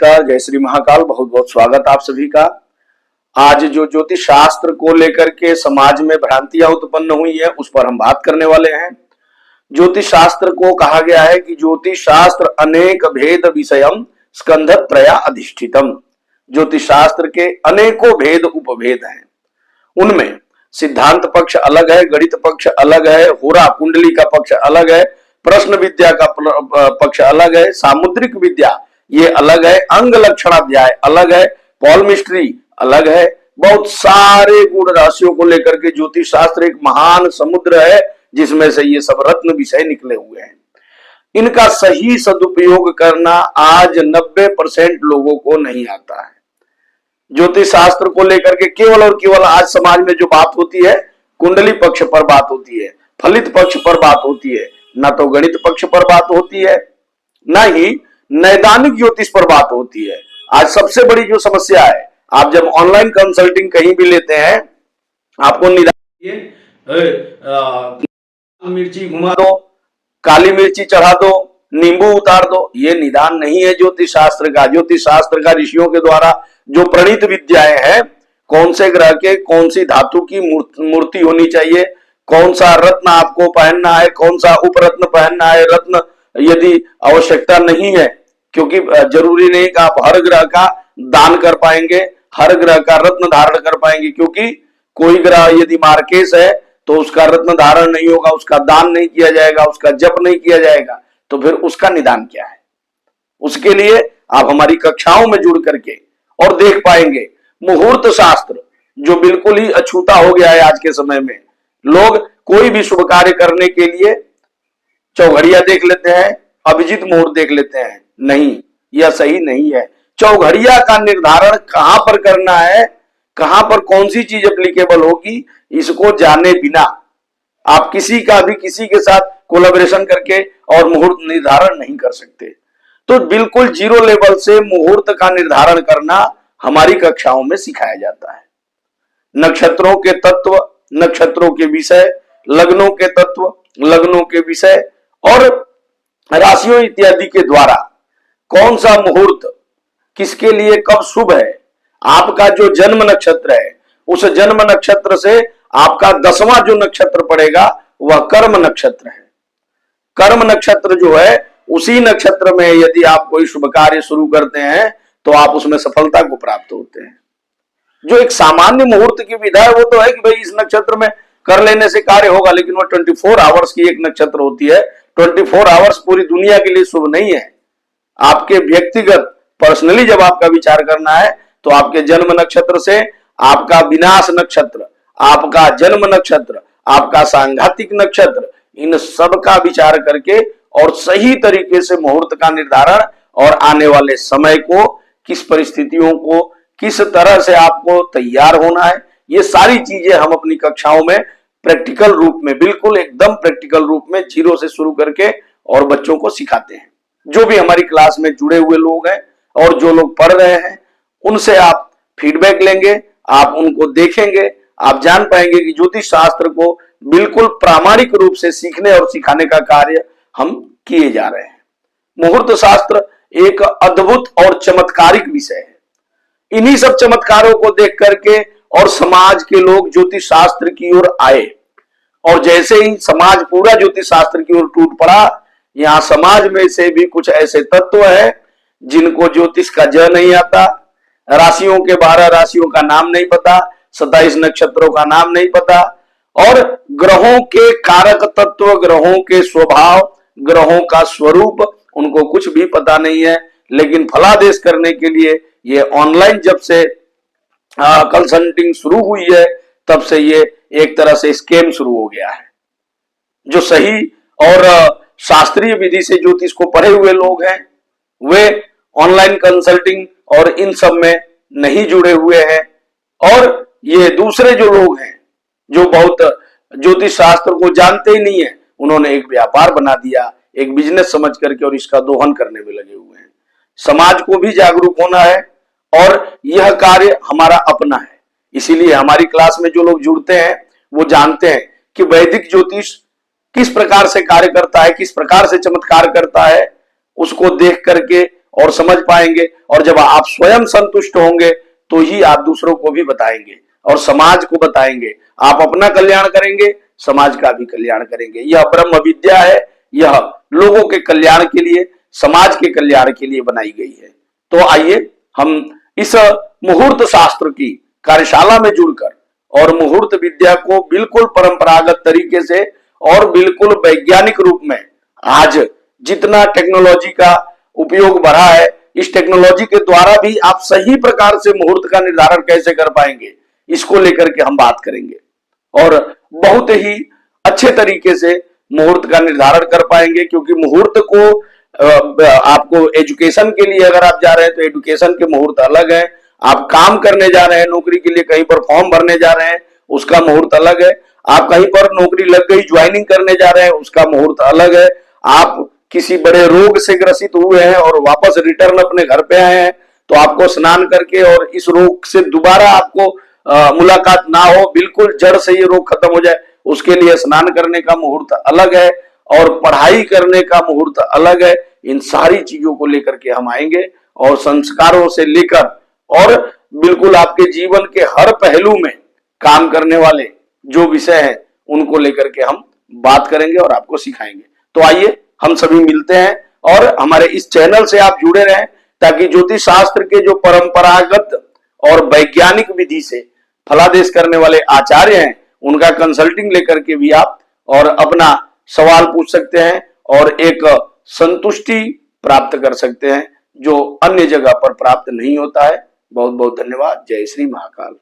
नमस्कार, जय श्री महाकाल। बहुत बहुत स्वागत आप सभी का। आज जो ज्योतिष शास्त्र को लेकर के समाज में भ्रांतियां उत्पन्न हुई है उस पर हम बात करने वाले हैं। ज्योतिष शास्त्र को कहा गया है कि ज्योतिष शास्त्र अनेक भेद विषयम स्कंधत्रया अधिष्ठितम। ज्योतिष शास्त्र के अनेकों भेद उपभेद हैं। उनमें सिद्धांत पक्ष अलग है, गणित पक्ष अलग है, होरा कुंडली का पक्ष अलग है, प्रश्न विद्या का पक्ष अलग है, सामुद्रिक विद्या ये अलग है, अंग लक्षणाध्याय अलग है, पॉलमिस्ट्री अलग है। बहुत सारे गुण राशियों को लेकर के ज्योतिष शास्त्र एक महान समुद्र है जिसमें से ये सब रत्न विषय निकले हुए हैं। इनका सही सदुपयोग करना आज 90% लोगों को नहीं आता है। ज्योतिष शास्त्र को लेकर के केवल और केवल आज समाज में जो बात होती है कुंडली पक्ष पर बात होती है, फलित पक्ष पर बात होती है, ना तो गणित पक्ष पर बात होती है, ना ही नैदानिक ज्योतिष पर बात होती है। आज सबसे बड़ी जो समस्या है, आप जब ऑनलाइन कंसल्टिंग कहीं भी लेते हैं, आपको मिर्ची घुमा दो, काली मिर्ची चढ़ा दो, नींबू उतार दो, ये निदान नहीं है ज्योतिष शास्त्र का। ज्योतिष शास्त्र का ऋषियों के द्वारा जो प्रणीत विद्याएं हैं, कौन से ग्रह के कौन सी धातु की मूर्ति होनी चाहिए, कौन सा रत्न आपको पहनना है, कौन सा उपरत्न पहनना है, रत्न यदि आवश्यकता नहीं है, क्योंकि जरूरी नहीं कि आप हर ग्रह का दान कर पाएंगे, हर ग्रह का रत्न धारण कर पाएंगे, क्योंकि कोई ग्रह यदि मार्केश है तो उसका रत्न धारण नहीं होगा, उसका दान नहीं किया जाएगा, उसका जप नहीं किया जाएगा, तो फिर उसका निदान क्या है। उसके लिए आप हमारी कक्षाओं में जुड़ करके और देख पाएंगे मुहूर्त शास्त्र जो बिल्कुल ही अछूता हो गया है आज के समय में। लोग कोई भी शुभ कार्य करने के लिए चौघड़िया देख लेते हैं, अभिजीत मुहूर्त देख लेते हैं। नहीं, यह सही नहीं है। चौघड़िया का निर्धारण कहां पर करना है, कहां पर कौन सी चीज एप्लीकेबल होगी, इसको जाने बिना आप किसी का भी किसी के साथ कोलैबोरेशन करके और मुहूर्त निर्धारण नहीं कर सकते। तो बिल्कुल जीरो लेवल से मुहूर्त का निर्धारण करना हमारी कक्षाओं में सिखाया जाता है। नक्षत्रों के तत्व, नक्षत्रों के विषय, लग्नों के तत्व, लग्नों के विषय और राशियों इत्यादि के द्वारा कौन सा मुहूर्त किसके लिए कब शुभ है। आपका जो जन्म नक्षत्र है, उस जन्म नक्षत्र से आपका 10वां जो नक्षत्र पड़ेगा वह कर्म नक्षत्र है। कर्म नक्षत्र जो है, उसी नक्षत्र में यदि आप कोई शुभ कार्य शुरू करते हैं तो आप उसमें सफलता को प्राप्त होते हैं। जो एक सामान्य मुहूर्त की विधा है वो तो है कि भाई इस नक्षत्र में कर लेने से कार्य होगा, लेकिन वो 24 आवर्स की एक नक्षत्र होती है। 24 आवर्स पूरी दुनिया के लिए शुभ नहीं है। आपके व्यक्तिगत पर्सनली जब आपका विचार करना है तो आपके जन्म नक्षत्र से आपका विनाश नक्षत्र, आपका जन्म नक्षत्र, आपका सांघातिक नक्षत्र, इन सब का विचार करके और सही तरीके से मुहूर्त का निर्धारण और आने वाले समय को, किस परिस्थितियों को, किस तरह से आपको तैयार होना है, ये सारी चीजें हम अपनी कक्षाओं में प्रैक्टिकल रूप में, बिल्कुल एकदम प्रैक्टिकल रूप में जीरो से शुरू करके और बच्चों को सिखाते हैं। जो भी हमारी क्लास में जुड़े हुए लोग हैं और जो लोग पढ़ रहे हैं, उनसे आप फीडबैक लेंगे, आप उनको देखेंगे, आप जान पाएंगे कि ज्योतिष शास्त्र को बिल्कुल प्रामाणिक रूप से सीखने और सिखाने का कार्य हम किए जा रहे हैं। मुहूर्त शास्त्र एक अद्भुत और चमत्कारिक विषय है। इन्हीं सब चमत्कारों को देख करके और समाज के लोग ज्योतिष शास्त्र की ओर आए, और जैसे ही समाज पूरा ज्योतिष शास्त्र की ओर टूट पड़ा, यहां समाज में से भी कुछ ऐसे तत्व हैं जिनको ज्योतिष का ज नहीं आता, राशियों के 12 राशियों का नाम नहीं पता, 27 नक्षत्रों का नाम नहीं पता, और ग्रहों के कारक तत्व, ग्रहों के स्वभाव, ग्रहों का स्वरूप उनको कुछ भी पता नहीं है। लेकिन फलादेश करने के लिए ये ऑनलाइन जब से कंसल्टिंग शुरू हुई है तब से ये एक तरह से स्कैम शुरू हो गया है। जो सही और शास्त्रीय विधि से ज्योतिष को पढ़े हुए लोग हैं वे ऑनलाइन कंसल्टिंग और इन सब में नहीं जुड़े हुए हैं, और ये दूसरे जो लोग हैं जो बहुत ज्योतिष शास्त्र को जानते ही नहीं है, उन्होंने एक व्यापार बना दिया, एक बिजनेस समझ करके, और इसका दोहन करने में लगे हुए हैं। समाज को भी जागरूक होना है और यह कार्य हमारा अपना है। इसीलिए हमारी क्लास में जो लोग जुड़ते हैं वो जानते हैं कि वैदिक ज्योतिष किस प्रकार से कार्य करता है, किस प्रकार से चमत्कार करता है। उसको देख करके और समझ पाएंगे। और जब आप स्वयं संतुष्ट होंगे तो ही आप दूसरों को भी बताएंगे और समाज को बताएंगे। आप अपना कल्याण करेंगे, समाज का भी कल्याण करेंगे। यह ब्रह्म विद्या है, यह लोगों के कल्याण के लिए, समाज के कल्याण के लिए बनाई गई है। तो आइए हम इस मुहूर्त शास्त्र की कार्यशाला में जुड़कर और मुहूर्त विद्या को बिल्कुल परंपरागत तरीके से और बिल्कुल वैज्ञानिक रूप में, आज जितना टेक्नोलॉजी का उपयोग बढ़ा है, इस टेक्नोलॉजी के द्वारा भी आप सही प्रकार से मुहूर्त का निर्धारण कैसे कर पाएंगे, इसको लेकर के हम बात करेंगे और बहुत ही अच्छे तरीके से मुहूर्त का निर्धारण कर पाएंगे। क्योंकि मुहूर्त को आपको एजुकेशन के लिए अगर आप जा रहे हैं तो एजुकेशन के मुहूर्त अलग है, आप काम करने जा रहे हैं, नौकरी के लिए कहीं पर फॉर्म भरने जा रहे हैं, उसका मुहूर्त अलग है, आप कहीं पर नौकरी लग गई ज्वाइनिंग करने जा रहे हैं, उसका मुहूर्त अलग है, आप किसी बड़े रोग से ग्रसित हुए हैं और वापस रिटर्न अपने घर पे आए हैं तो आपको स्नान करके और इस रोग से दोबारा आपको मुलाकात ना हो, बिल्कुल जड़ से ये रोग खत्म हो जाए, उसके लिए स्नान करने का मुहूर्त अलग है और पढ़ाई करने का मुहूर्त अलग है। इन सारी चीजों को लेकर के हम आएंगे और संस्कारों से लेकर और बिल्कुल आपके जीवन के हर पहलू में काम करने वाले जो विषय हैं उनको लेकर के हम बात करेंगे और आपको सिखाएंगे। तो आइए हम सभी मिलते हैं और हमारे इस चैनल से आप जुड़े रहें ताकि ज्योतिष शास्त्र के जो परंपरागत और वैज्ञानिक विधि से फलादेश करने वाले आचार्य हैं उनका कंसल्टिंग लेकर के भी आप और अपना सवाल पूछ सकते हैं और एक संतुष्टि प्राप्त कर सकते हैं जो अन्य जगह पर प्राप्त नहीं होता है। बहुत बहुत धन्यवाद। जय श्री महाकाल।